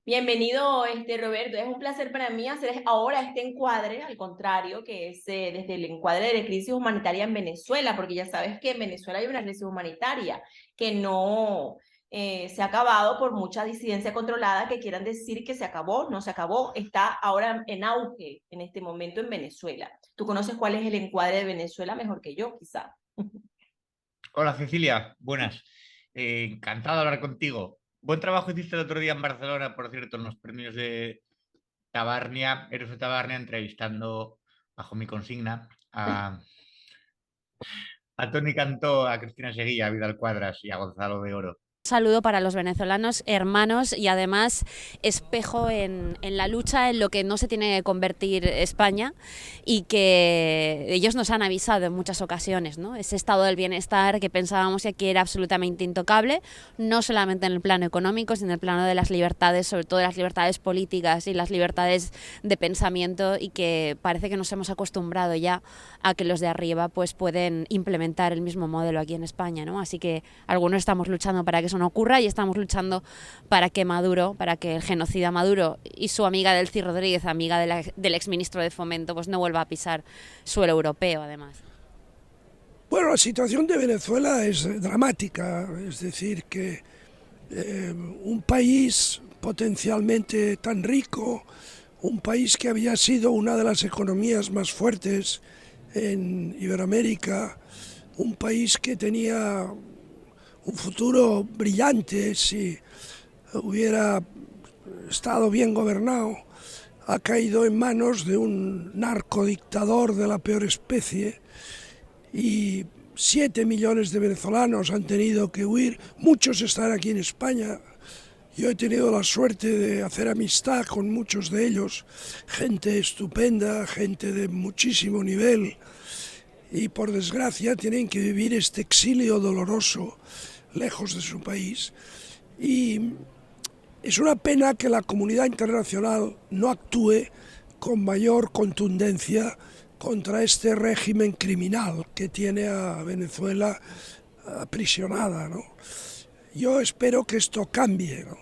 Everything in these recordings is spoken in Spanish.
Bienvenido, Roberto. Es un placer para mí hacer ahora este encuadre, al contrario, que es desde el encuadre de crisis humanitaria en Venezuela, porque ya sabes que en Venezuela hay una crisis humanitaria que no se ha acabado por mucha disidencia controlada que quieran decir que se acabó, no se acabó, está ahora en auge en este momento en Venezuela. ¿Tú conoces cuál es el encuadre de Venezuela mejor que yo, quizá? Hola Cecilia, buenas. Encantado de hablar contigo. Buen trabajo hiciste el otro día en Barcelona, por cierto, en los premios de Tabarnia, Héroes de Tabarnia, entrevistando bajo mi consigna a Tony Cantó, a Cristina Seguilla, a Vidal Cuadras y a Gonzalo de Oro. Saludo para los venezolanos, hermanos y además espejo en la lucha en lo que no se tiene que convertir España y que ellos nos han avisado en muchas ocasiones, ¿no? Ese estado del bienestar que pensábamos que era absolutamente intocable, no solamente en el plano económico, sino en el plano de las libertades, sobre todo de las libertades políticas y las libertades de pensamiento, y que parece que nos hemos acostumbrado ya a que los de arriba pues pueden implementar el mismo modelo aquí en España, ¿no? Así que algunos estamos luchando para que eso no ocurra y estamos luchando para que Maduro, para que el genocida Maduro y su amiga Delcy Rodríguez, amiga del exministro de Fomento, pues no vuelva a pisar suelo europeo, además. Bueno, la situación de Venezuela es dramática, es decir, que un país potencialmente tan rico, un país que había sido una de las economías más fuertes en Iberoamérica, un país que tenía un futuro brillante si hubiera estado bien gobernado, ha caído en manos de un narcodictador de la peor especie y 7 millones de venezolanos han tenido que huir, muchos están aquí en España. Yo he tenido la suerte de hacer amistad con muchos de ellos, gente estupenda, gente de muchísimo nivel, y por desgracia tienen que vivir este exilio doloroso lejos de su país. Y es una pena que la comunidad internacional no actúe con mayor contundencia contra este régimen criminal que tiene a Venezuela aprisionada, ¿no? Yo espero que esto cambie, ¿no?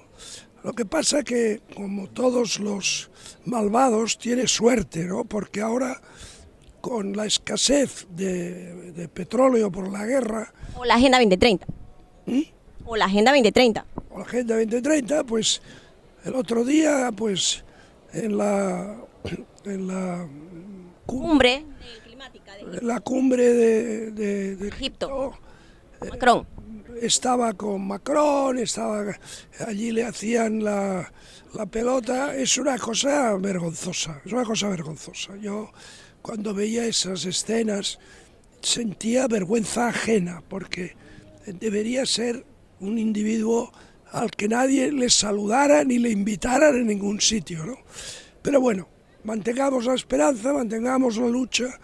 Lo que pasa que, como todos los malvados, tiene suerte, ¿no? Porque ahora, con la escasez de petróleo por la guerra, O la Agenda 2030. O la Agenda 2030. o la Agenda 2030, pues el otro día, pues en la, en la, Cumbre climática de en la cumbre de Egipto. Egipto, Macron. estaba con Macron, estaba allí le hacían la pelota. Es una cosa vergonzosa, es una cosa vergonzosa. Yo cuando veía esas escenas sentía vergüenza ajena, porque debería ser un individuo al que nadie le saludara ni le invitara en ningún sitio, ¿no? Pero bueno, mantengamos la esperanza, mantengamos la lucha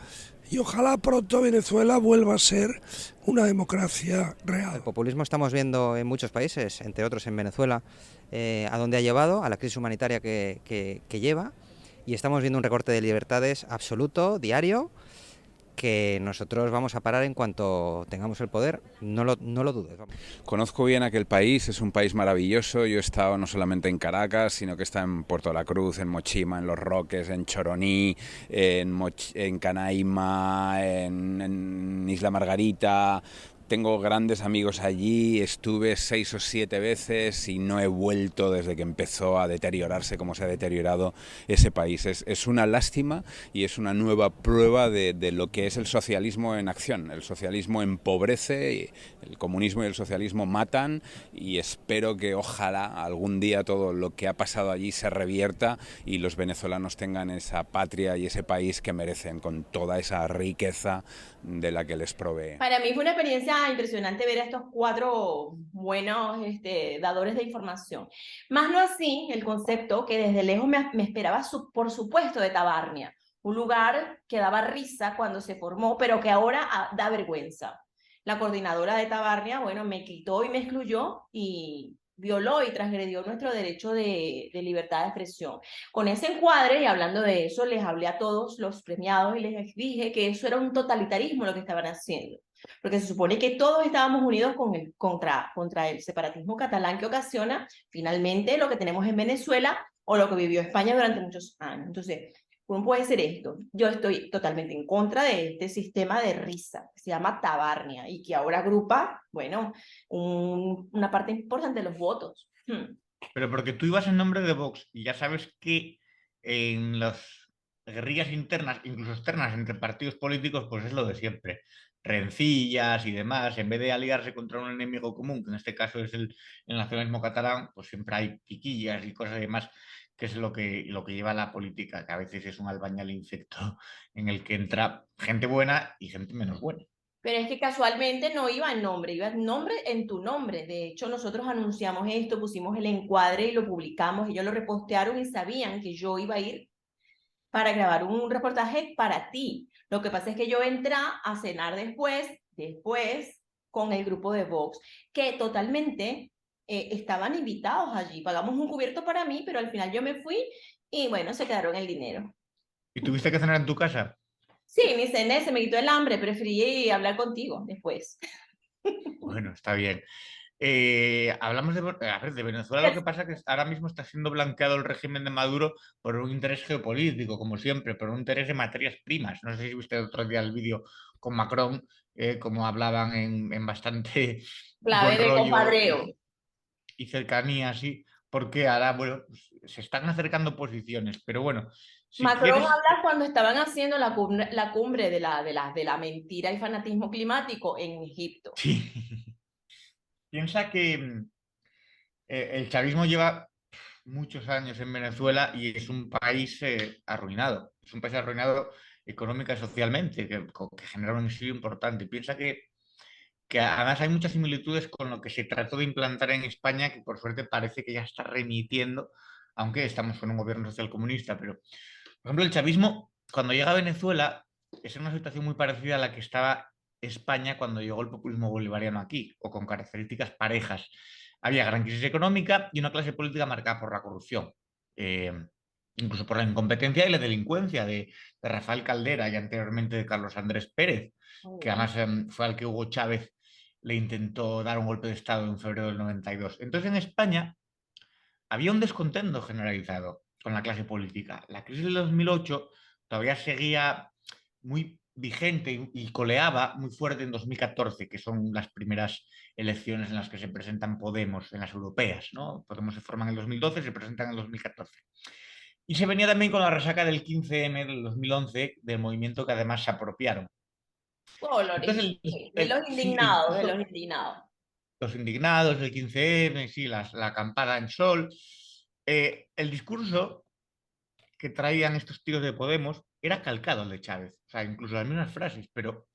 y ojalá pronto Venezuela vuelva a ser una democracia real. El populismo estamos viendo en muchos países, entre otros en Venezuela, a dónde ha llevado, a la crisis humanitaria que lleva, y estamos viendo un recorte de libertades absoluto, diario, que nosotros vamos a parar en cuanto tengamos el poder, no lo dudes. Vamos. Conozco bien aquel país, es un país maravilloso. Yo he estado no solamente en Caracas, sino que he estado en Puerto La Cruz, en Mochima, en Los Roques, en Choroní, en Canaima, en Isla Margarita. Tengo grandes amigos allí, estuve 6 o 7 veces y no he vuelto desde que empezó a deteriorarse como se ha deteriorado ese país. Es una lástima y es una nueva prueba de lo que es el socialismo en acción. El socialismo empobrece, el comunismo y el socialismo matan, y espero que ojalá algún día todo lo que ha pasado allí se revierta y los venezolanos tengan esa patria y ese país que merecen, con toda esa riqueza de la que les provee. Para mí fue una experiencia impresionante ver a estos cuatro buenos dadores de información. Más no así el concepto que desde lejos me esperaba, por supuesto, de Tabarnia, un lugar que daba risa cuando se formó, pero que ahora da vergüenza. La coordinadora de Tabarnia, bueno, me quitó y me excluyó y violó y transgredió nuestro derecho de libertad de expresión. Con ese encuadre, y hablando de eso, les hablé a todos los premiados y les dije que eso era un totalitarismo lo que estaban haciendo. porque se supone que todos estábamos unidos contra el separatismo catalán que ocasiona finalmente lo que tenemos en Venezuela o lo que vivió España durante muchos años. Entonces, ¿cómo puede ser esto? Yo estoy totalmente en contra de este sistema de risa que se llama Tabarnia y que ahora agrupa, bueno, una parte importante de los votos. Pero porque tú ibas en nombre de Vox y ya sabes que en las guerrillas internas, incluso externas entre partidos políticos, pues es lo de siempre. Rencillas y demás, en vez de aliarse contra un enemigo común, que en este caso es el nacionalismo catalán, pues siempre hay piquillas y cosas y demás, que es lo que lleva la política, que a veces es un albañal infecto en el que entra gente buena y gente menos buena. Pero es que casualmente no iba en nombre, iba en nombre en tu nombre. De hecho, nosotros anunciamos esto, pusimos el encuadre y lo publicamos. Ellos lo repostearon y sabían que yo iba a ir para grabar un reportaje para ti. Lo que pasa es que yo entré a cenar después con el grupo de Vox, que totalmente estaban invitados allí. Pagamos un cubierto para mí, pero al final yo me fui y bueno, se quedaron el dinero. ¿Y tuviste que cenar en tu casa? Sí, mi cené, se me quitó el hambre, preferí hablar contigo después. Bueno, está bien. Hablamos a ver, de Venezuela, lo que pasa es que ahora mismo está siendo blanqueado el régimen de Maduro por un interés geopolítico, como siempre, por un interés de materias primas. No sé si viste el otro día el vídeo con Macron, como hablaban en bastante buen Clave de rollo compadreo. y cercanía, sí, porque ahora, bueno, pues, se están acercando posiciones, pero bueno, si Macron quieres, habla cuando estaban haciendo la cumbre de la mentira y fanatismo climático en Egipto. sí, piensa que el chavismo lleva muchos años en Venezuela y es un país arruinado. Es un país arruinado económica y socialmente, que genera un exilio importante. Piensa que además hay muchas similitudes con lo que se trató de implantar en España, que por suerte parece que ya está remitiendo, aunque estamos con un gobierno social comunista. Pero, por ejemplo, el chavismo, cuando llega a Venezuela, es una situación muy parecida a la que estaba España cuando llegó el populismo bolivariano aquí, o con características parejas. Había gran crisis económica y una clase política marcada por la corrupción, eh, incluso por la incompetencia y la delincuencia de Rafael Caldera y anteriormente de Carlos Andrés Pérez, que además fue al que Hugo Chávez le intentó dar un golpe de Estado en febrero del 92. Entonces en España había un descontento generalizado con la clase política. La crisis del 2008 todavía seguía muy vigente y coleaba muy fuerte en 2014, que son las primeras elecciones en las que se presentan Podemos, en las europeas, ¿no? Podemos se forman en el 2012 y se presentan en el 2014. Y se venía también con la resaca del 15M del 2011, del movimiento que además se apropiaron. Entonces, De los sí, indignados, de los indignados. los indignados, el 15M, sí, la acampada en sol. El discurso que traían estos tíos de Podemos era calcado el de Chávez, o sea, incluso las mismas frases, pero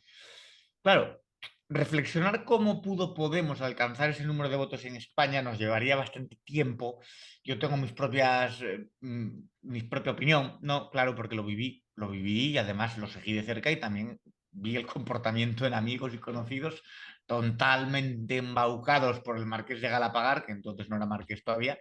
claro, reflexionar cómo pudo Podemos alcanzar ese número de votos en España nos llevaría bastante tiempo. Yo tengo mi propia opinión, no, claro, porque lo viví y además lo seguí de cerca y también vi el comportamiento en amigos y conocidos totalmente embaucados por el Marqués de Galapagar, que entonces no era Marqués todavía.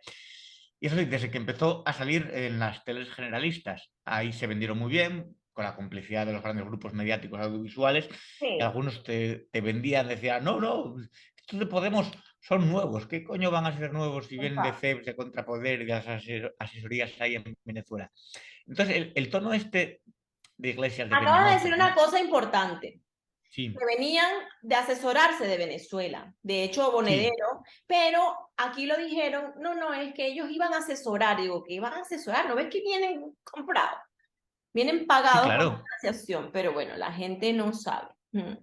Y eso sí, desde que empezó a salir en las teles generalistas, ahí se vendieron muy bien, con la complicidad de los grandes grupos mediáticos audiovisuales, y Sí, algunos te vendían, decían, no, no, estos de Podemos son nuevos, ¿qué coño van a ser nuevos si vienen de exacto. CEPS, de Contrapoder y de las asesorías ahí en Venezuela? Entonces, el tono este de Iglesias de Acabas de decir venenoso, una cosa importante, sí, que venían de asesorarse de Venezuela, de hecho sí, Bonedero, pero aquí lo dijeron, no, no, es que ellos iban a asesorar, digo, que iban a asesorar, ¿no ves que vienen comprados? Vienen sí, pagados por la claro. financiación, pero bueno, la gente no sabe.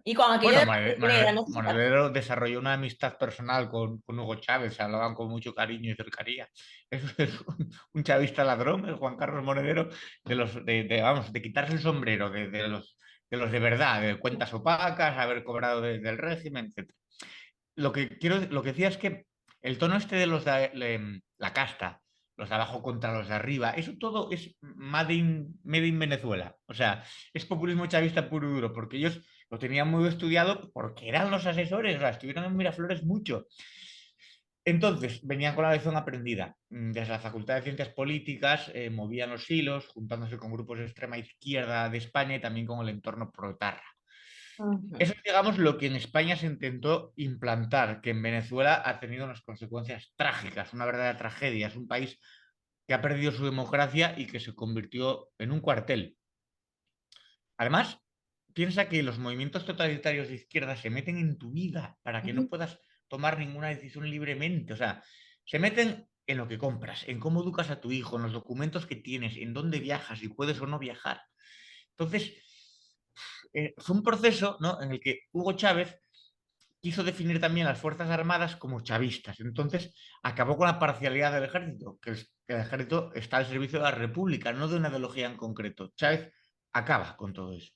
Y con aquello Bueno, de Monedero, no sé si Monedero desarrolló una amistad personal con Hugo Chávez, se hablaban con mucho cariño y cercanía. Es un chavista ladrón, el Juan Carlos Monedero, vamos, de quitarse el sombrero, de los de verdad, de cuentas opacas, haber cobrado del régimen, etc. Lo que decía es que el tono este de la casta, los de abajo contra los de arriba, eso todo es made in Venezuela. O sea, es populismo chavista puro y duro, porque ellos lo tenían muy estudiado porque eran los asesores, o sea, estuvieron en Miraflores mucho. Entonces, venían con la lección aprendida. Desde la Facultad de Ciencias Políticas movían los hilos, juntándose con grupos de extrema izquierda de España y también con el entorno proetarra. Ujú. Eso es, digamos, lo que en España se intentó implantar, que en Venezuela ha tenido unas consecuencias trágicas, una verdadera tragedia. Es un país que ha perdido su democracia y que se convirtió en un cuartel. Además, piensa que los movimientos totalitarios de izquierda se meten en tu vida para que no puedas tomar ninguna decisión libremente. O sea, se meten en lo que compras, en cómo educas a tu hijo, en los documentos que tienes, en dónde viajas, si puedes o no viajar. Entonces, fue un proceso, ¿no?, en el que Hugo Chávez quiso definir también las Fuerzas Armadas como chavistas. Entonces, acabó con la parcialidad del ejército, que el ejército está al servicio de la República, no de una ideología en concreto. Chávez acaba con todo eso.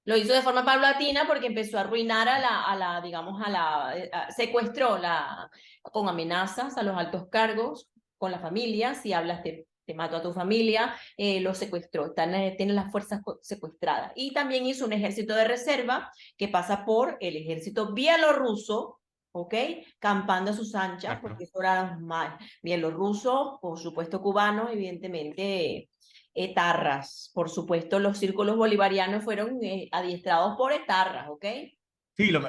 Lo hizo de forma paulatina porque empezó a arruinar digamos, secuestró con amenazas a los altos cargos, con la familia, si hablas te mato a tu familia, los secuestró, tienen las fuerzas secuestradas. Y también hizo un ejército de reserva que pasa por el ejército bielorruso, ¿ok? Campando a sus anchas, Claro. porque eso eran más bielorrusos, por supuesto cubanos, evidentemente etarras. Por supuesto, los círculos bolivarianos fueron adiestrados por etarras, ¿ok? Sí, lo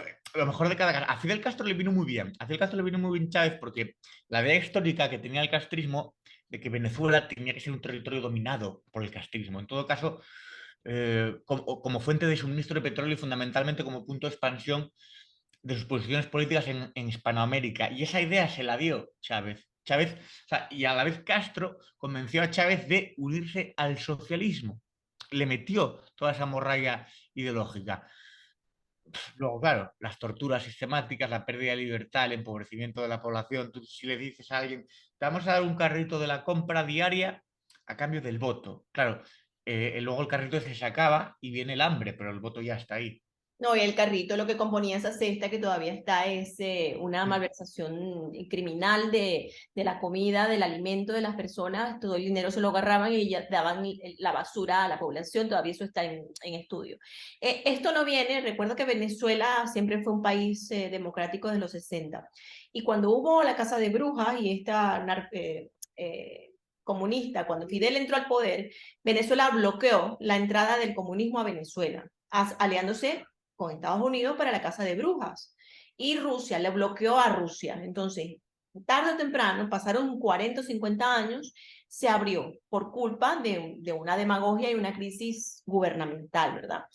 mejor de cada caso. A Fidel Castro le vino muy bien. A Fidel Castro le vino muy bien Chávez porque la idea histórica que tenía el castrismo de que Venezuela tenía que ser un territorio dominado por el castrismo. En todo caso, como fuente de suministro de petróleo y fundamentalmente como punto de expansión de sus posiciones políticas en Hispanoamérica. Y esa idea se la dio Chávez. Chávez, o sea, y a la vez Castro convenció a Chávez de unirse al socialismo. Le metió toda esa morralla ideológica. Luego, claro, las torturas sistemáticas, la pérdida de libertad, el empobrecimiento de la población. Tú, si le dices a alguien, te vamos a dar un carrito de la compra diaria a cambio del voto. Claro, luego el carrito ese se acaba y viene el hambre, pero el voto ya está ahí. No, y el carrito, lo que componía esa cesta que todavía está, es una Mm. malversación criminal de la comida, del alimento de las personas. Todo el dinero se lo agarraban y ya daban la basura a la población. Todavía eso está en estudio. Esto no viene, recuerdo que Venezuela siempre fue un país democrático desde los 60. Y cuando hubo la Casa de Brujas y esta comunista, cuando Fidel entró al poder, Venezuela bloqueó la entrada del comunismo a Venezuela, aliándose con Estados Unidos para la Casa de Brujas. Y Rusia le bloqueó a Rusia. Entonces, tarde o temprano, pasaron 40 o 50 años, se abrió por culpa de una demagogia y una crisis gubernamental, ¿verdad?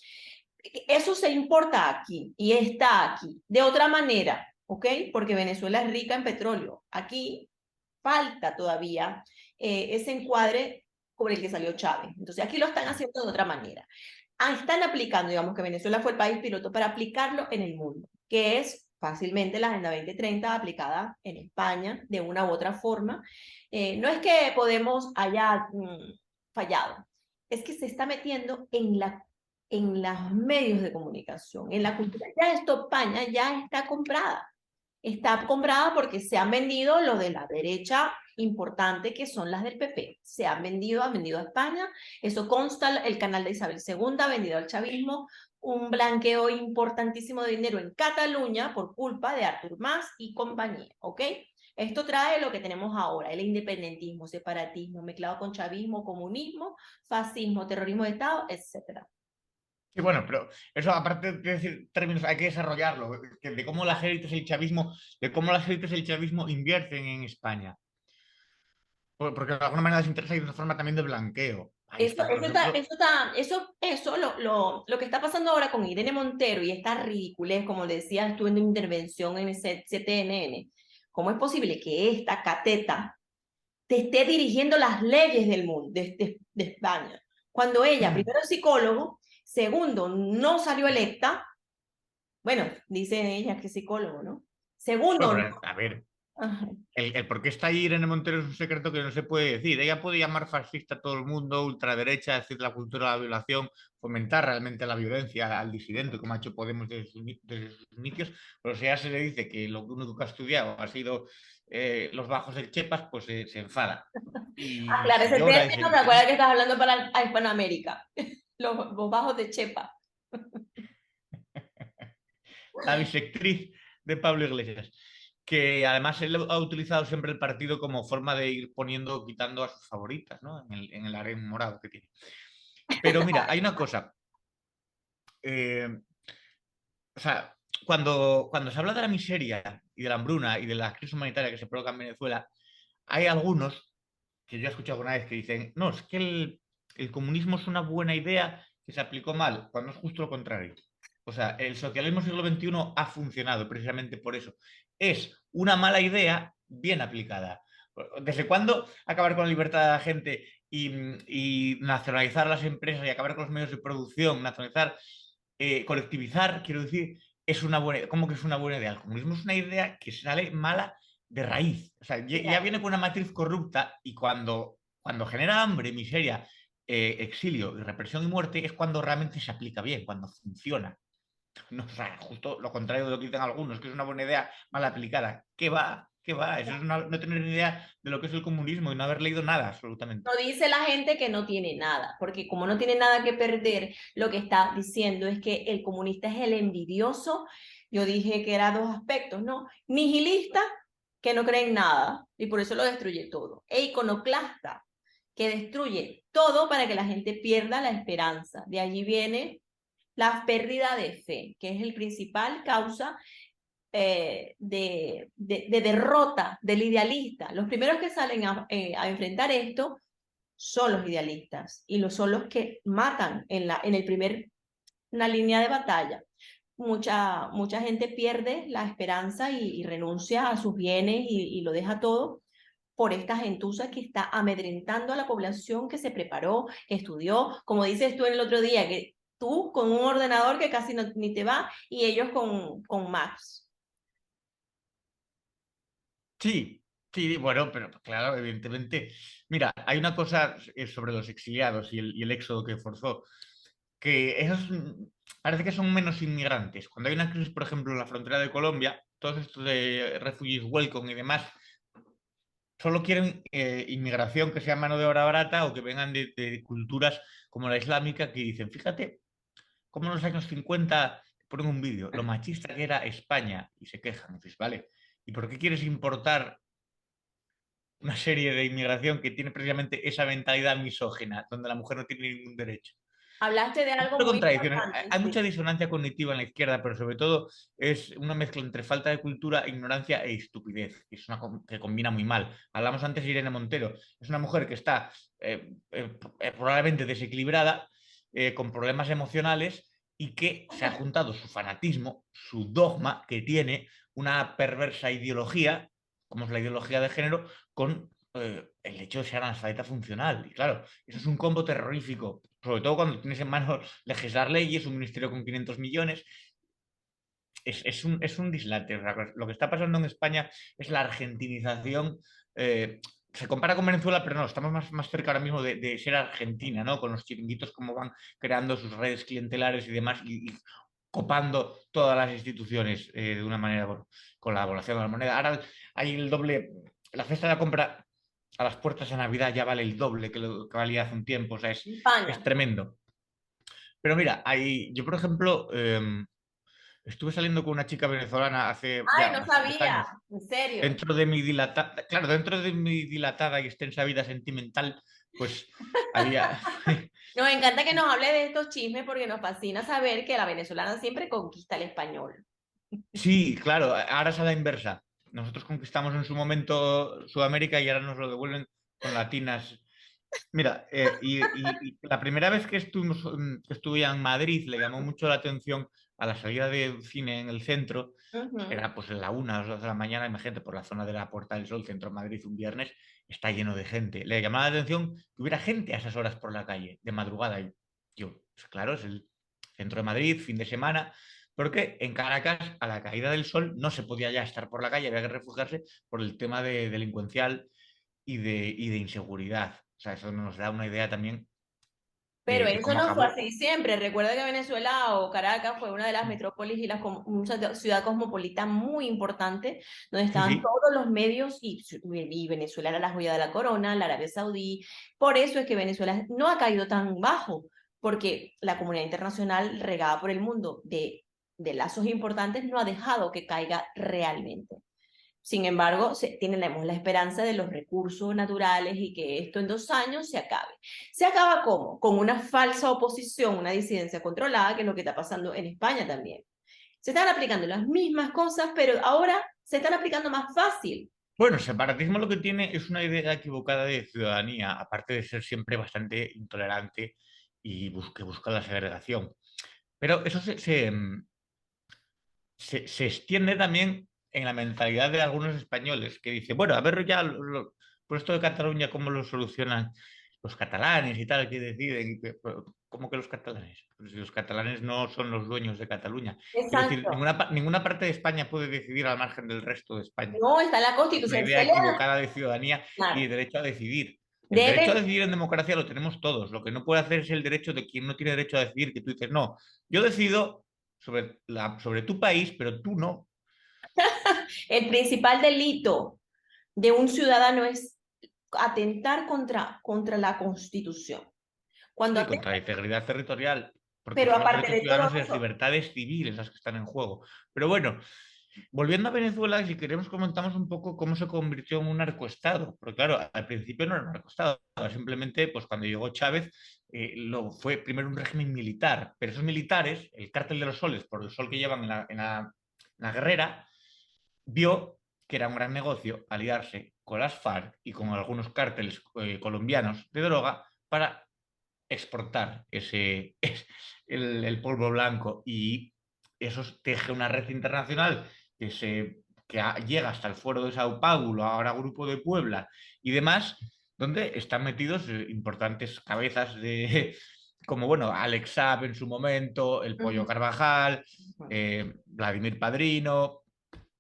Eso se importa aquí y está aquí. De otra manera, ¿ok? Porque Venezuela es rica en petróleo. Aquí falta todavía ese encuadre por el que salió Chávez. Entonces, aquí lo están haciendo de otra manera. Están aplicando, digamos que Venezuela fue el país piloto para aplicarlo en el mundo, que es fácilmente la Agenda 2030 aplicada en España de una u otra forma. No es que Podemos haya fallado, es que se está metiendo en los medios de comunicación, en la cultura. Ya esto, España ya está comprada. Está comprada porque se han vendido los de la derecha importante, que son las del PP. Se han vendido a España. Eso consta, el canal de Isabel II ha vendido al chavismo un blanqueo importantísimo de dinero en Cataluña por culpa de Artur Mas y compañía, ¿ok? Esto trae lo que tenemos ahora, el independentismo, separatismo, mezclado con chavismo, comunismo, fascismo, terrorismo de Estado, etc. Sí, bueno, pero eso aparte de decir términos, hay que desarrollarlo, de cómo las élites y el chavismo, de cómo las élites y el chavismo invierten en España. Porque de alguna manera les interesa y de una forma también de blanqueo. Ahí está, por ejemplo. Lo que está pasando ahora con Irene Montero y esta ridiculez, como decías, estuve en una intervención en CNN, ¿cómo es posible que esta cateta te esté dirigiendo las leyes del mundo, de España? Cuando ella, primero es psicólogo, segundo, no salió electa, bueno, dice ella que es psicólogo, ¿no? Bueno, Segundo, no. pero, a ver, Ajá. el por qué está ahí Irene Montero es un secreto que no se puede decir. Ella puede llamar fascista a todo el mundo, ultraderecha, decir la cultura de la violación, fomentar realmente la violencia al disidente, como ha hecho Podemos desde sus inicios, pero si ya se le dice que lo único que ha estudiado ha sido los bajos del Chepas, pues se enfada. Y Aclara ese llora y término, me se... acuerdo que estás hablando para a Hispanoamérica. Los bajos de Chepa. La bisectriz de Pablo Iglesias, que además él ha utilizado siempre el partido como forma de ir poniendo, quitando a sus favoritas, ¿no? En el harén morado que tiene. Pero mira, hay una cosa. o sea, cuando se habla de la miseria y de la hambruna y de la crisis humanitaria que se provoca en Venezuela, hay algunos que yo he escuchado alguna vez que dicen, no, es que el comunismo es una buena idea que se aplicó mal, cuando es justo lo contrario. O sea, el socialismo siglo XXI ha funcionado precisamente por eso. Es una mala idea bien aplicada. ¿Desde cuándo acabar con la libertad de la gente y nacionalizar las empresas y acabar con los medios de producción, nacionalizar, colectivizar, quiero decir, es una buena, ¿cómo que es una buena idea? El comunismo es una idea que sale mala de raíz. O sea, ya Mira, viene con una matriz corrupta y cuando genera hambre, miseria, exilio y represión y muerte es cuando realmente se aplica bien, cuando funciona. No, o sea, justo lo contrario de lo que dicen algunos, que es una buena idea mal aplicada. ¿Qué va? ¿Qué va? Eso es no tener ni idea de lo que es el comunismo y no haber leído nada, absolutamente. no dice la gente que no tiene nada, porque como no tiene nada que perder, lo que está diciendo es que el comunista es el envidioso. Yo dije que era dos aspectos, ¿no? Nihilista, que no cree en nada y por eso lo destruye todo. E iconoclasta, que destruye todo para que la gente pierda la esperanza. De allí viene la pérdida de fe, que es el principal causa de derrota del idealista. Los primeros que salen a enfrentar esto son los idealistas y son los que matan en el primer, una línea de batalla. Mucha gente pierde la esperanza y renuncia a sus bienes y lo deja todo por esta gentuza que está amedrentando a la población que se preparó, que estudió, como dices tú en el otro día, que tú con un ordenador que casi no, ni te va y ellos con Macs. Sí, sí, bueno, pero claro, evidentemente. Mira, hay una cosa sobre los exiliados y el éxodo que forzó, que esos parece que son menos inmigrantes. Cuando hay una crisis, por ejemplo, en la frontera de Colombia, todos estos de refugees welcome y demás, solo quieren inmigración que sea mano de obra barata o que vengan de culturas como la islámica, que dicen, fíjate cómo en los años 50 ponen un vídeo, lo machista que era España, y se quejan. Dices, vale, ¿y por qué quieres importar una serie de inmigración que tiene precisamente esa mentalidad misógina, donde la mujer no tiene ningún derecho? Hablaste de Hay algo muchas muy contradicciones, importante, hay mucha sí. disonancia cognitiva en la izquierda, pero sobre todo es una mezcla entre falta de cultura, ignorancia e estupidez, que, que combina muy mal. Hablamos antes de Irene Montero, es una mujer que está probablemente desequilibrada, con problemas emocionales y que se ha juntado su fanatismo, su dogma, que tiene una perversa ideología, como es la ideología de género, con el hecho de ser analfabeta funcional. Y claro, eso es un combo terrorífico, sobre todo cuando tienes en manos legislar leyes, un ministerio con 500 millones. Es un dislate. O sea, lo que está pasando en España es la argentinización. Se compara con Venezuela, pero no, estamos más cerca ahora mismo de ser Argentina, ¿no? Con los chiringuitos, como van creando sus redes clientelares y demás, y copando todas las instituciones de una manera, bueno, con la evaluación de la moneda. Ahora hay el doble, la cesta de la compra a las puertas de Navidad ya vale el doble que lo que valía hace un tiempo, o sea, es España. tremendo. Pero mira, yo por ejemplo estuve saliendo con una chica venezolana hace Ay, ya no bastantes sabía, años, en serio. dentro de mi dilatada, claro, dentro de mi dilatada y extensa vida sentimental, pues había, Nos encanta que nos hable de estos chismes porque nos fascina saber que la venezolana siempre conquista el español. sí, claro, ahora es a la inversa. Nosotros conquistamos en su momento Sudamérica y ahora nos lo devuelven con latinas. Mira, y la primera vez que estuve en Madrid le llamó mucho la atención a la salida de cine en el centro. Ujú. Era pues en la 1 a las 2 de la mañana, imagínate, por la zona de la Puerta del Sol, centro de Madrid, un viernes, está lleno de gente. Le llamaba la atención que hubiera gente a esas horas por la calle, de madrugada. Y yo, pues claro, es el centro de Madrid, fin de semana, porque en Caracas, a la caída del sol, no se podía ya estar por la calle, había que refugiarse por el tema de delincuencial y de inseguridad. O sea, eso nos da una idea también Pero de eso cómo no fue acabó. así siempre. Recuerda que Venezuela o Caracas fue una de las metrópolis y una ciudad cosmopolita muy importante, donde Sí, estaban sí. todos los medios y Venezuela era la joya de la corona, la Arabia Saudí. Por eso es que Venezuela no ha caído tan bajo, porque la comunidad internacional regada por el mundo de lazos importantes no ha dejado que caiga realmente. Sin embargo, tenemos la esperanza de los recursos naturales y que esto en 2 años se acabe. ¿Se acaba cómo? Con una falsa oposición, una disidencia controlada, que es lo que está pasando en España también. Se están aplicando las mismas cosas, pero ahora se están aplicando más fácil. Bueno, separatismo lo que tiene es una idea equivocada de ciudadanía, aparte de ser siempre bastante intolerante y que busca la segregación. Pero eso se extiende también en la mentalidad de algunos españoles, que dicen, bueno, a ver ya, por esto de Cataluña, ¿cómo lo solucionan los catalanes y tal, que deciden? ¿Cómo que los catalanes? Pues si los catalanes no son los dueños de Cataluña. Quiero decir, Exacto. ninguna parte de España puede decidir al margen del resto de España. No, está en la Es una Constitución. idea equivocada de ciudadanía y Claro. de derecho a decidir. El derecho a Debe, decidir en democracia lo tenemos todos. Lo que no puede hacer es el derecho de quien no tiene derecho a decidir, que tú dices, no, yo decido sobre tu país, pero tú no. el principal delito de un ciudadano es atentar contra la Constitución. Cuando Sí, contra la integridad territorial, porque pero son los aparte derechos de todo ciudadanos y las eso, libertades civiles las que están en juego. Pero bueno, volviendo a Venezuela, si queremos comentamos un poco cómo se convirtió en un narcoestado. Porque claro, al principio no era un narcoestado, simplemente pues cuando llegó Chávez fue primero un régimen militar, pero esos militares, el cártel de los soles, por el sol que llevan en la guerrera, vio que era un gran negocio aliarse con las FARC y con algunos cárteles colombianos de droga para exportar el polvo blanco, y eso teje una red internacional que llega hasta el Foro de Sao Paulo, ahora Grupo de Puebla y demás, donde están metidos importantes cabezas como bueno, Alex Saab en su momento, el Pollo Carvajal, Vladimir Padrino,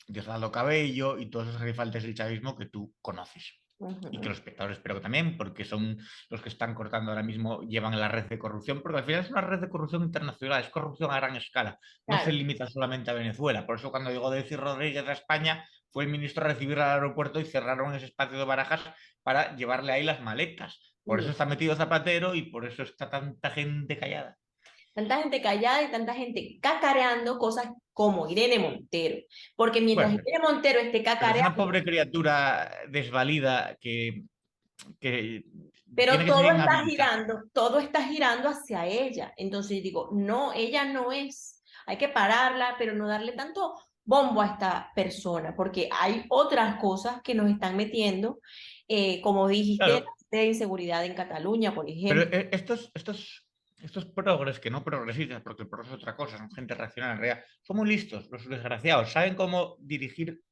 Diosdado Cabello y todos esos gerifaltes del chavismo que tú conoces y que los espectadores espero que también, porque son los que están cortando ahora mismo, llevan la red de corrupción, porque al final es una red de corrupción internacional, es corrupción a gran escala, no se claro. limita solamente a Venezuela. Por eso cuando llegó Delcy Rodríguez a España, fue el ministro a recibir al aeropuerto y cerraron ese espacio de Barajas para llevarle ahí las maletas. Por eso está metido Zapatero y por eso está tanta gente callada. Tanta gente callada y tanta gente cacareando cosas como Irene Montero. Porque mientras Bueno, Irene Montero esté pero es una cacareando, pobre criatura desvalida que tiene pero que ser inhabilitada. todo está girando hacia ella. Entonces digo, no, ella no es. Hay que pararla, pero no darle tanto bombo a esta persona, porque hay otras cosas que nos están metiendo, como dijiste, Claro, de inseguridad en Cataluña, por pero ejemplo. estos progres, que no progresistas, porque el progreso es otra cosa, son gente racional en realidad, son muy listos, los desgraciados, saben cómo dirigir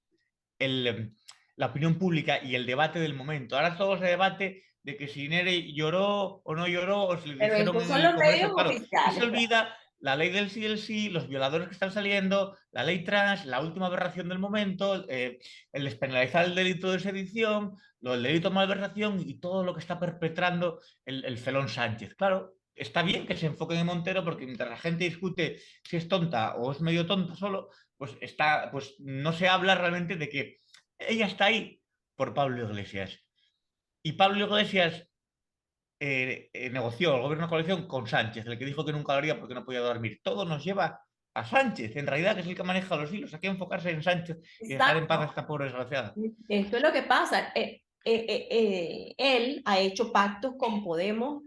la opinión pública y el debate del momento. Ahora todo se debate de que si Nere lloró o no lloró, o si le Pero dijeron estos en son el los medios Congreso, claro, y se oficiales, pues. olvida la ley del sí, los violadores que están saliendo, la ley trans, la última aberración del momento, el despenalizar el delito de sedición, el delito de malversación y todo lo que está perpetrando el felón Sánchez. Claro, está bien que se enfoquen en Montero, porque mientras la gente discute si es tonta o es medio tonta solo, pues no se habla realmente de que ella está ahí por Pablo Iglesias. Y Pablo Iglesias negoció el gobierno de coalición con Sánchez, el que dijo que nunca lo haría porque no podía dormir. Todo nos lleva a Sánchez, en realidad, que es el que maneja los hilos. Hay que enfocarse en Sánchez y dejar en paz a Exacto. esta pobre desgraciada. Esto es lo que pasa. Él ha hecho pactos con Podemos,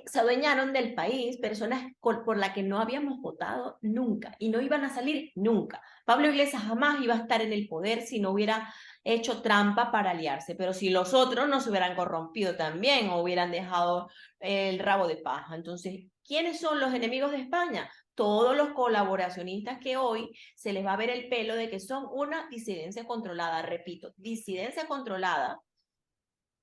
se adueñaron del país personas por las que no habíamos votado nunca y no iban a salir nunca. Pablo Iglesias jamás iba a estar en el poder si no hubiera hecho trampa para aliarse, pero si los otros no se hubieran corrompido también o hubieran dejado el rabo de paja. Entonces, ¿quiénes son los enemigos de España? Todos los colaboracionistas que hoy se les va a ver el pelo de que son una disidencia controlada, repito, disidencia controlada,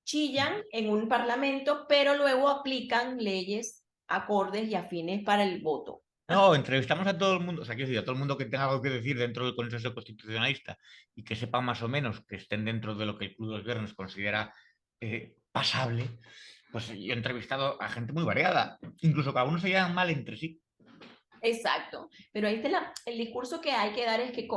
chillan en un parlamento, pero luego aplican leyes acordes y afines para el voto. No, entrevistamos a todo el mundo, o sea, quiero decir, a todo el mundo que tenga algo que decir dentro del Consejo Constitucionalista y que sepa más o menos que estén dentro de lo que el Club de los Viernes considera pasable. Pues yo he entrevistado a gente muy variada, incluso cada uno se llevan mal entre sí. Exacto, pero ahí está el discurso que hay que dar es que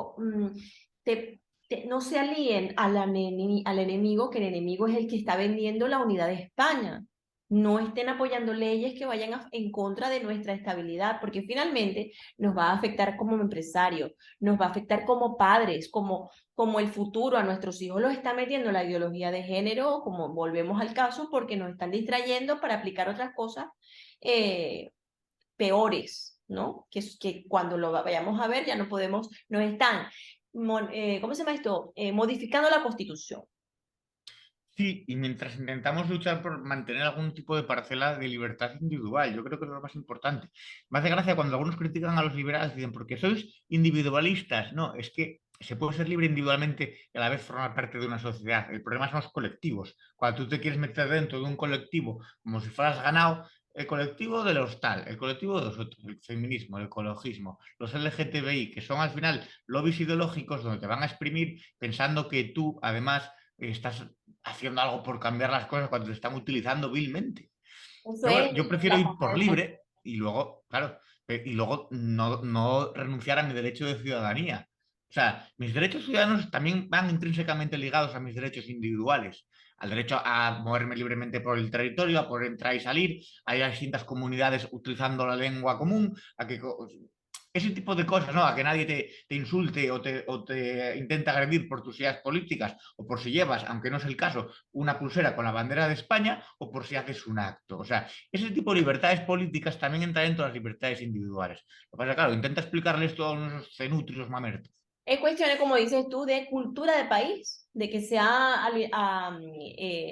no se alíen al enemigo, que el enemigo es el que está vendiendo la unidad de España. No estén apoyando leyes que vayan en contra de nuestra estabilidad, porque finalmente nos va a afectar como empresarios, nos va a afectar como padres, como el futuro a nuestros hijos los está metiendo la ideología de género, como volvemos al caso, porque nos están distrayendo para aplicar otras cosas peores. ¿no? Que cuando lo vayamos a ver ya no podemos, nos están, ¿cómo se llama esto? Modificando la Constitución. Sí, y mientras intentamos luchar por mantener algún tipo de parcela de libertad individual, yo creo que es lo más importante. Me hace gracia cuando algunos critican a los liberales y dicen, porque sois individualistas. No, es que se puede ser libre individualmente y a la vez formar parte de una sociedad. El problema son los colectivos. Cuando tú te quieres meter dentro de un colectivo como si fueras ganado, el colectivo de los tal, el colectivo de los otros, el feminismo, el ecologismo, los LGTBI, que son al final lobbies ideológicos donde te van a exprimir pensando que tú, además, estás haciendo algo por cambiar las cosas cuando se están utilizando vilmente. Eso Pero es bueno, yo prefiero la ir forma por de pensar. libre y luego, claro, y luego no renunciar a mi derecho de ciudadanía. O sea, mis derechos ciudadanos también van intrínsecamente ligados a mis derechos individuales, al derecho a moverme libremente por el territorio, a poder entrar y salir, a ir a distintas comunidades utilizando la lengua común, a que ese tipo de cosas, ¿no? A que nadie te insulte o te intente agredir por tus ideas políticas o por si llevas, aunque no es el caso, una pulsera con la bandera de España o por si haces un acto. O sea, ese tipo de libertades políticas también entra dentro de las libertades individuales. Lo que pasa es que, claro, intenta explicarles esto a unos cenutrios mamertos. Es cuestión, como dices tú, de cultura de país, de que se ha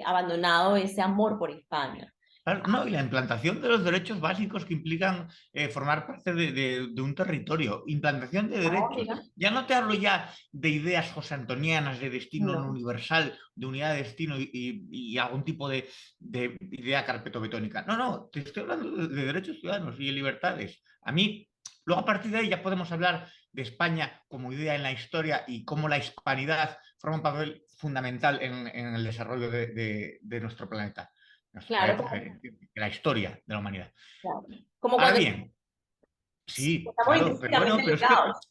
abandonado ese amor por España. Claro, no, y la implantación de los derechos básicos que implican formar parte de un territorio, implantación de derechos. Ahora, Ya no te hablo ya de ideas josantonianas, de destino no no. universal, de unidad de destino y algún tipo de idea carpetobetónica. No, no, te estoy hablando de derechos ciudadanos y de libertades. A mí, luego a partir de ahí ya podemos hablar de España como idea en la historia y cómo la hispanidad forma un papel fundamental en el desarrollo de nuestro planeta. Nuestro Claro, planeta, de la historia de la humanidad. claro. Como Ahora cuando bien, sí, estamos claro, pero bueno, intrínsecamente pero es que ligados.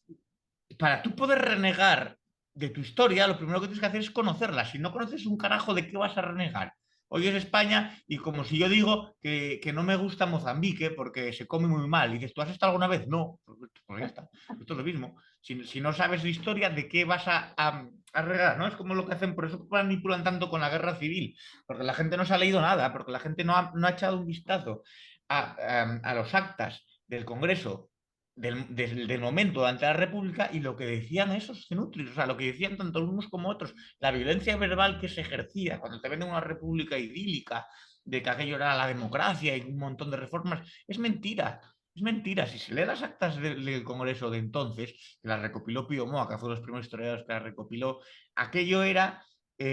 para tú poder renegar de tu historia, lo primero que tienes que hacer es conocerla. Si no conoces un carajo, ¿de qué vas a renegar? Hoy es España y como si yo digo que no me gusta Mozambique porque se come muy mal. Y dices, ¿tú has estado alguna vez? No, pues ya está. Esto es lo mismo. Si no sabes de historia, ¿de qué vas a renegar? ¿No? Es como lo que hacen, por eso manipulan tanto con la guerra civil, porque la gente no se ha leído nada, porque la gente no ha echado un vistazo a los actas del Congreso del momento ante la República y lo que decían esos cenutrios, o sea, lo que decían tanto unos como otros, la violencia verbal que se ejercía cuando te venden una república idílica, de que aquello era la democracia y un montón de reformas, es mentira. Es mentira. Si se lee las actas del Congreso de entonces, que las recopiló Pío Moa, que fue los primeros historiadores que las recopiló, aquello era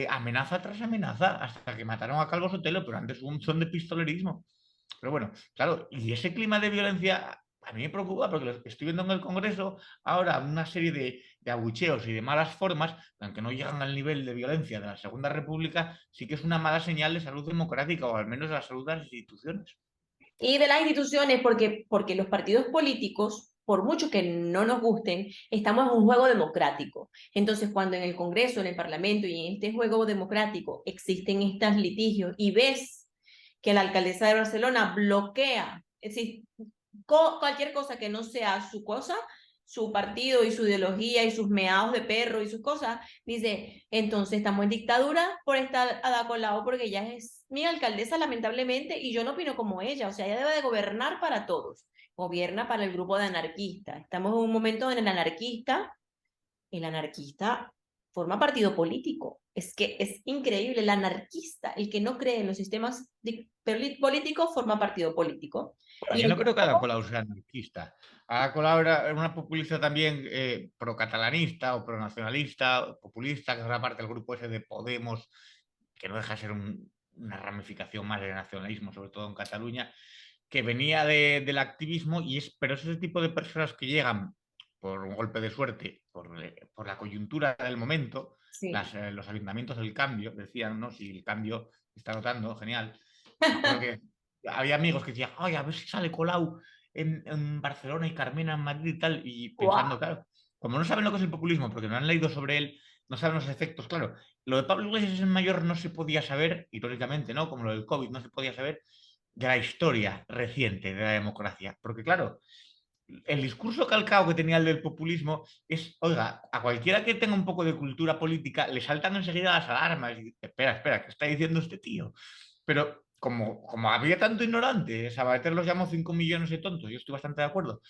amenaza tras amenaza hasta que mataron a Calvo Sotelo, pero antes hubo un son de pistolerismo. Pero bueno, claro, y ese clima de violencia a mí me preocupa porque lo estoy viendo en el Congreso ahora una serie de abucheos y de malas formas, aunque no llegan al nivel de violencia de la Segunda República, sí que es una mala señal de salud democrática o al menos de la salud de las instituciones. Y de las instituciones, porque los partidos políticos, por mucho que no nos gusten, estamos en un juego democrático. Entonces, cuando en el Congreso, en el Parlamento y en este juego democrático existen estos litigios y ves que la alcaldesa de Barcelona bloquea, es decir, cualquier cosa que no sea su cosa, su partido y su ideología y sus meados de perro y sus cosas, dice, entonces estamos en dictadura por estar a Colau porque ella es mi alcaldesa lamentablemente y yo no opino como ella, o sea, ella debe de gobernar para todos, gobierna para el grupo de anarquistas. Estamos en un momento en el anarquista forma partido político. Es que es increíble, el anarquista, el que no cree en los sistemas políticos, forma partido político. Bueno, Y yo el no que creo que Ada Colau sea anarquista. Ada Colau era una populista también pro-catalanista o pro-nacionalista, o populista, que era parte del grupo ese de Podemos, que no deja de ser una ramificación más del nacionalismo, sobre todo en Cataluña, que venía del activismo, pero es ese tipo de personas que llegan por un golpe de suerte, por la coyuntura del momento, Sí. los ayuntamientos del cambio, decían, ¿no? Si el cambio está notando, genial. Me acuerdo que había amigos que decían, ay, a ver si sale Colau en Barcelona y Carmena en Madrid y tal, y pensando, Wow. claro, como no saben lo que es el populismo, porque no han leído sobre él, no saben los efectos, claro. Lo de Pablo Iglesias en mayor no se podía saber, irónicamente, ¿no? Como lo del COVID no se podía saber, de la historia reciente de la democracia. Porque claro, el discurso calcado que tenía el del populismo es, oiga, a cualquiera que tenga un poco de cultura política le saltan enseguida las alarmas y espera, ¿qué está diciendo este tío? Pero como había tanto ignorante, Sabater los llamó 5 millones de tontos, yo estoy bastante de acuerdo.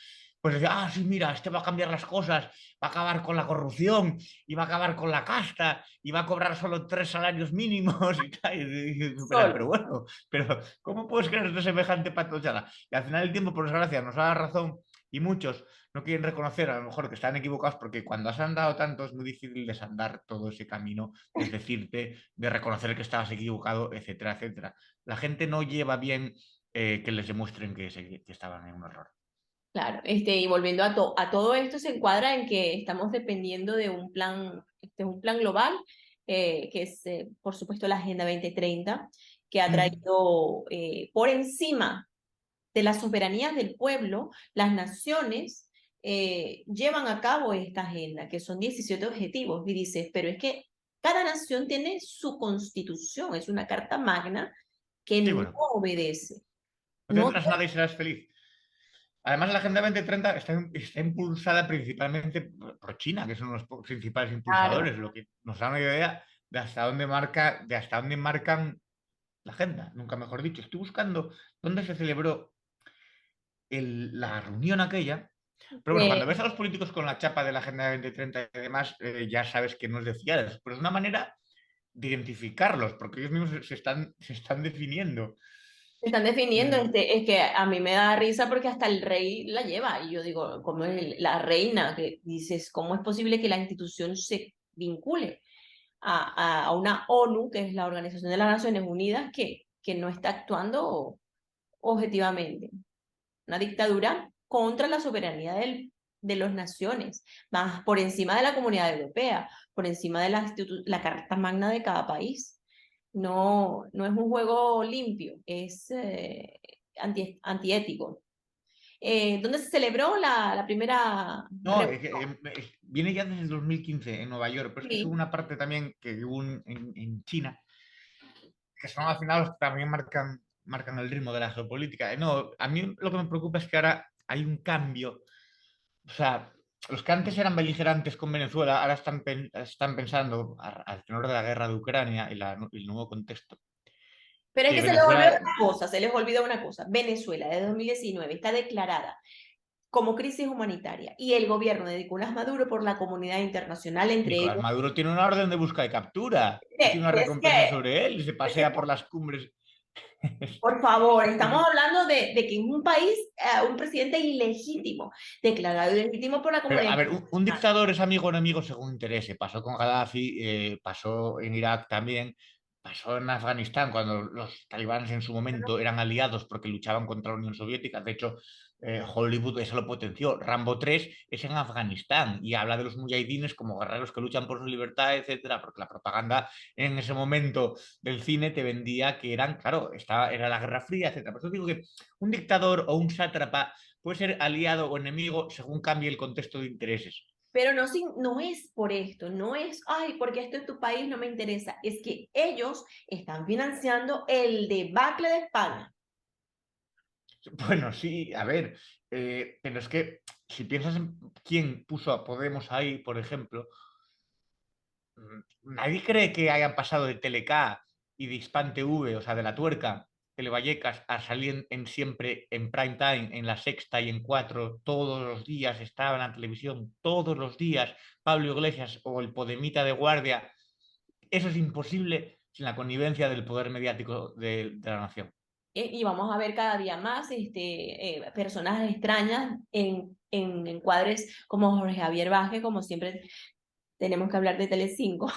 Pues decía, ah, sí, mira, este va a cambiar las cosas, va a acabar con la corrupción, y va a acabar con la casta, y va a cobrar solo 3 salarios mínimos y tal. Pero Solo. bueno, pero ¿cómo puedes creerte semejante patochada? Y al final el tiempo, por desgracia, nos da la razón y muchos no quieren reconocer a lo mejor que están equivocados porque cuando has andado tanto es muy difícil desandar todo ese camino, es decirte, de reconocer que estabas equivocado, etcétera, etcétera. La gente no lleva bien que les demuestren que estaban en un error. Claro, y volviendo a todo esto se encuadra en que estamos dependiendo de un plan global, que es, por supuesto, la Agenda 2030, que ha Mm. traído por encima de las soberanías del pueblo, las naciones llevan a cabo esta agenda, que son 17 objetivos, y dices, pero es que cada nación tiene su constitución, es una carta magna que Sí, no bueno, obedece. no No, tendrás nada y serás feliz. Además, la Agenda 2030 está impulsada principalmente por China, que son los principales claro. impulsadores, lo que nos da una idea de hasta dónde marcan la agenda, nunca mejor dicho. Estoy buscando dónde se celebró la reunión aquella. Pero bueno, cuando ves a los políticos con la chapa de la Agenda 2030 y demás, ya sabes que no es de fiar. Pero es una manera de identificarlos, porque ellos mismos se están definiendo. Se están definiendo, Mm, es que a mí me da risa porque hasta el rey la lleva, y yo digo, como es la reina, que dices, ¿cómo es posible que la institución se vincule a una ONU, que es la Organización de las Naciones Unidas, que no está actuando objetivamente? Una dictadura contra la soberanía de las naciones, más por encima de la Comunidad Europea, por encima de la Carta Magna de cada país. No, no es un juego limpio, es antiético. ¿Dónde se celebró la primera No, reunión? viene ya desde el 2015 en Nueva York, pero es que hubo Sí, una parte también que hubo en China, que son al final los que también marcan el ritmo de la geopolítica. No, a mí lo que me preocupa es que ahora hay un cambio. O sea, los que antes eran beligerantes con Venezuela, ahora están pensando, al tenor de la guerra de Ucrania y el nuevo contexto, pero es que que se les olvidó Venezuela. una cosa, se les olvidó una cosa. Venezuela de 2019 está declarada como crisis humanitaria y el gobierno de Nicolás Maduro por la comunidad internacional, entre Nicolás ellos. Maduro tiene una orden de busca y captura y tiene una Es recompensa que, sobre él y se pasea por las cumbres. por favor, estamos hablando de que es un país, un presidente ilegítimo, declarado ilegítimo por la Pero, comunidad a ver, un internacional. dictador es amigo o enemigo según interese. Pasó con Gaddafi, pasó en Irak también, pasó en Afganistán cuando los talibanes en su momento eran aliados porque luchaban contra la Unión Soviética. De hecho, Hollywood eso lo potenció. Rambo 3 es en Afganistán y habla de los mujahidines como guerreros que luchan por su libertad, etcétera, porque la propaganda en ese momento del cine te vendía que eran, claro, era la Guerra Fría, etcétera. Por eso digo que un dictador o un sátrapa puede ser aliado o enemigo según cambie el contexto de intereses. Pero no, no es por esto, no es, ay, porque esto es tu país, no me interesa. Es que ellos están financiando el debacle de España. Bueno, sí, a ver, pero es que si piensas en quién puso a Podemos ahí, por ejemplo, nadie cree que hayan pasado de Teleca y de Hispan TV, o sea, de La Tuerca, Televallecas, a salir en siempre en prime time, en La Sexta y en Cuatro, todos los días estaban en la televisión, todos los días, Pablo Iglesias o el Podemita de Guardia. Eso es imposible sin la connivencia del poder mediático de la nación. Y vamos a ver cada día más personas extrañas en encuadres como Jorge Javier Vázquez, como siempre tenemos que hablar de Telecinco.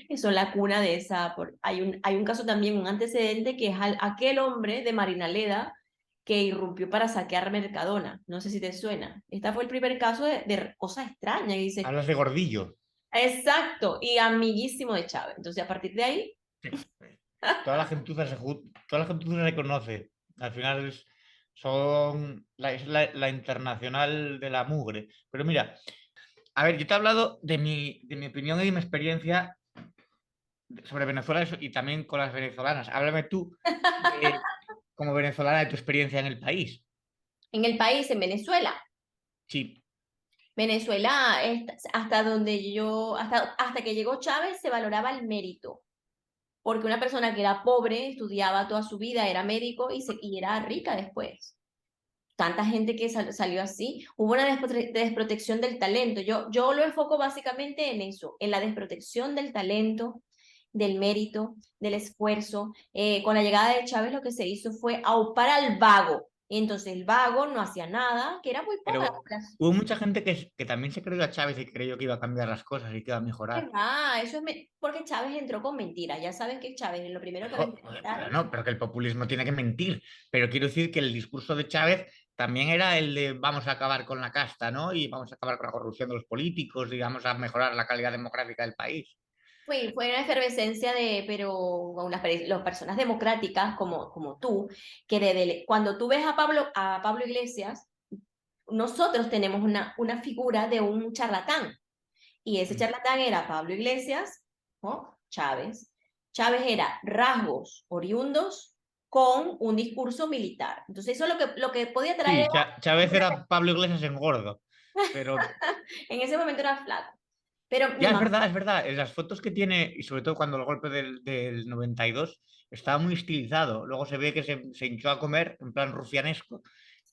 Que son la cuna de esa. Hay un caso también, un antecedente, que es aquel hombre de Marina Leda que irrumpió para saquear Mercadona. No sé si te suena. Este fue el primer caso de cosas extrañas. Y dice, Hablas de Gordillo. exacto, y amiguísimo de Chávez. Entonces, a partir de ahí, Sí. Toda la gentuza se conoce. Al final es la internacional de la mugre. Pero mira, a ver, yo te he hablado de mi opinión y de mi experiencia sobre Venezuela y también con las venezolanas. Háblame tú como venezolana de tu experiencia en el país. en el país, en Venezuela. Sí, Hasta donde hasta que llegó Chávez, se valoraba el mérito. porque una persona que era pobre, estudiaba toda su vida, era médico y era rica después. Tanta gente que salió así. Hubo una desprotección del talento. Yo lo enfoco básicamente en eso, en la desprotección del talento, del mérito, del esfuerzo. Con la llegada de Chávez lo que se hizo fue aupar al vago. Entonces el vago no hacía nada, que era muy poca la Pero población. hubo mucha gente que también se creyó a Chávez y creyó que iba a cambiar las cosas y que iba a ¿Qué mejorar. va? Eso es porque Chávez entró con mentiras. Ya sabes que Chávez es lo primero que va a Pero intentar. no, pero que el populismo tiene que mentir. Pero quiero decir que el discurso de Chávez también era el de vamos a acabar con la casta, ¿no? Y vamos a acabar con la corrupción de los políticos y vamos a mejorar la calidad democrática del país. Fue una efervescencia pero con las personas democráticas como tú, que cuando tú ves a Pablo Iglesias, nosotros tenemos una figura de un charlatán, y ese Mm. charlatán era Pablo Iglesias, ¿no? Chávez. Chávez era rasgos oriundos con un discurso militar. Entonces eso es lo que podía traer Sí, Chávez era Pablo Iglesias en gordo, pero en ese momento era flaco. Pero mi ya es mamá, verdad, es verdad. En las fotos que tiene, y sobre todo cuando el golpe del 92, estaba muy estilizado. Luego se ve que se hinchó a comer en plan rufianesco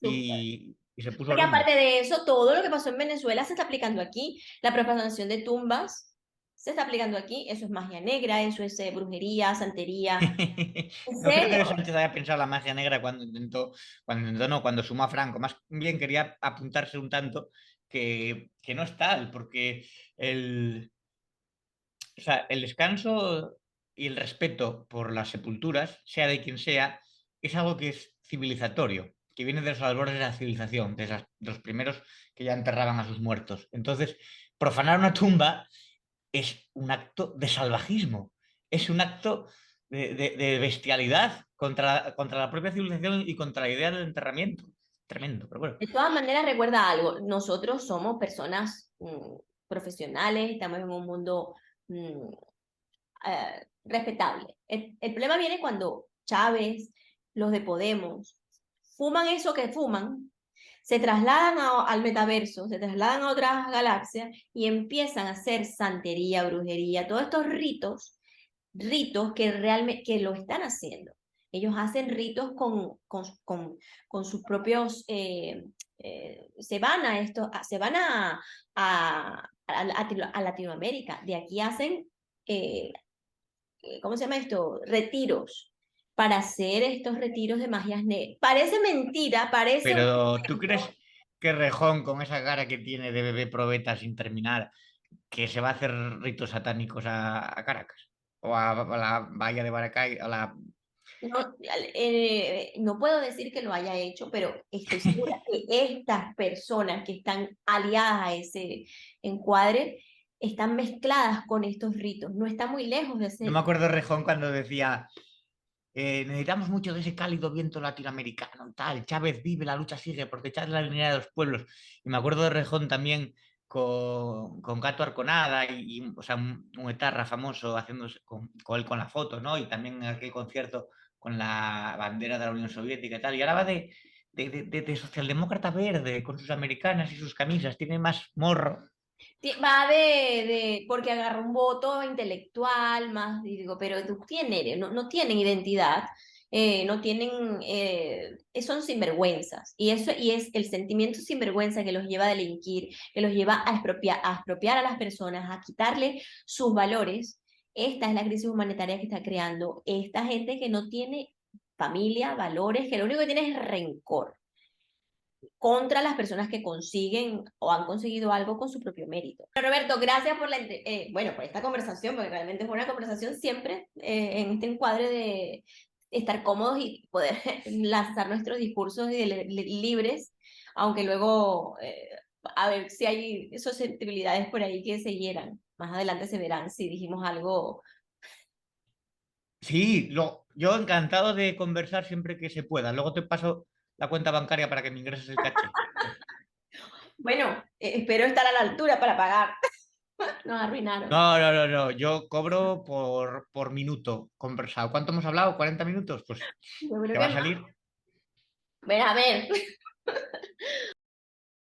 y se puso porque rumbo. aparte de eso, todo lo que pasó en Venezuela se está aplicando aquí. La propagación de tumbas se está aplicando aquí. Eso es magia negra, eso es brujería, santería. ¿En No creo que serio? de Sánchez haya pensado la magia negra cuando sumó a Franco. Más bien quería apuntarse un tanto que no es tal, porque o sea, el descanso y el respeto por las sepulturas, sea de quien sea, es algo que es civilizatorio, que viene de los albores de la civilización, de los primeros que ya enterraban a sus muertos. Entonces, profanar una tumba es un acto de salvajismo, es un acto de bestialidad contra la propia civilización y contra la idea del enterramiento. Tremendo, pero bueno. De todas maneras, recuerda algo. Nosotros somos personas profesionales, estamos en un mundo mm, respetable. El problema viene cuando Chávez, los de Podemos, fuman eso que fuman, se trasladan al metaverso, se trasladan a otras galaxias y empiezan a hacer santería, brujería, todos estos ritos que realmente que lo están haciendo. Ellos hacen ritos con sus propios, se van a esto, se van a Latinoamérica. De aquí hacen eh, ¿cómo se llama esto? Retiros, para hacer estos retiros de magias negras. Parece mentira, parece un Pero ¿tú crees cuento. que Rejón, con esa cara que tiene de bebé probeta sin terminar, que se va a hacer ritos satánicos a Caracas? O a la Bahía de Baracay, a la... No puedo decir que lo haya hecho, pero estoy segura que estas personas que están aliadas a ese encuadre están mezcladas con estos ritos. No está muy lejos de Yo me ser. acuerdo de Rejón cuando decía, necesitamos mucho de ese cálido viento latinoamericano, tal, Chávez vive, la lucha sigue, porque Chávez es la línea de los pueblos. Y me acuerdo de Rejón también con Gato Arconada o sea, un etarra famoso haciéndose con él con la foto, ¿no? Y también en aquel concierto con la bandera de la Unión Soviética y tal. Y hablaba de socialdemócrata verde, con sus americanas y sus camisas, tiene más morro. Va porque agarra un voto intelectual más, y digo, pero ¿tú quién eres? No tienen identidad, no tienen, son sinvergüenzas, y es el sentimiento sinvergüenza que los lleva a delinquir, que los lleva a expropiar a las personas, a quitarle sus valores. Esta es la crisis humanitaria que está creando esta gente que no tiene familia, valores, que lo único que tiene es rencor contra las personas que consiguen o han conseguido algo con su propio mérito. Pero Roberto, gracias bueno, por esta conversación, porque realmente fue una conversación siempre en este encuadre de estar cómodos y poder lanzar nuestros discursos libres, aunque luego a ver si hay susceptibilidades por ahí que se hieran. Más adelante se verán si dijimos algo. Sí, yo encantado de conversar siempre que se pueda. Luego te paso la cuenta bancaria para que me ingreses el caché. Bueno, espero estar a la altura para pagar. Nos arruinaron. No, no, no, no. Yo cobro por minuto conversado. ¿Cuánto hemos hablado? ¿40 minutos? Pues Yo creo te va que a más. salir. Ven a ver.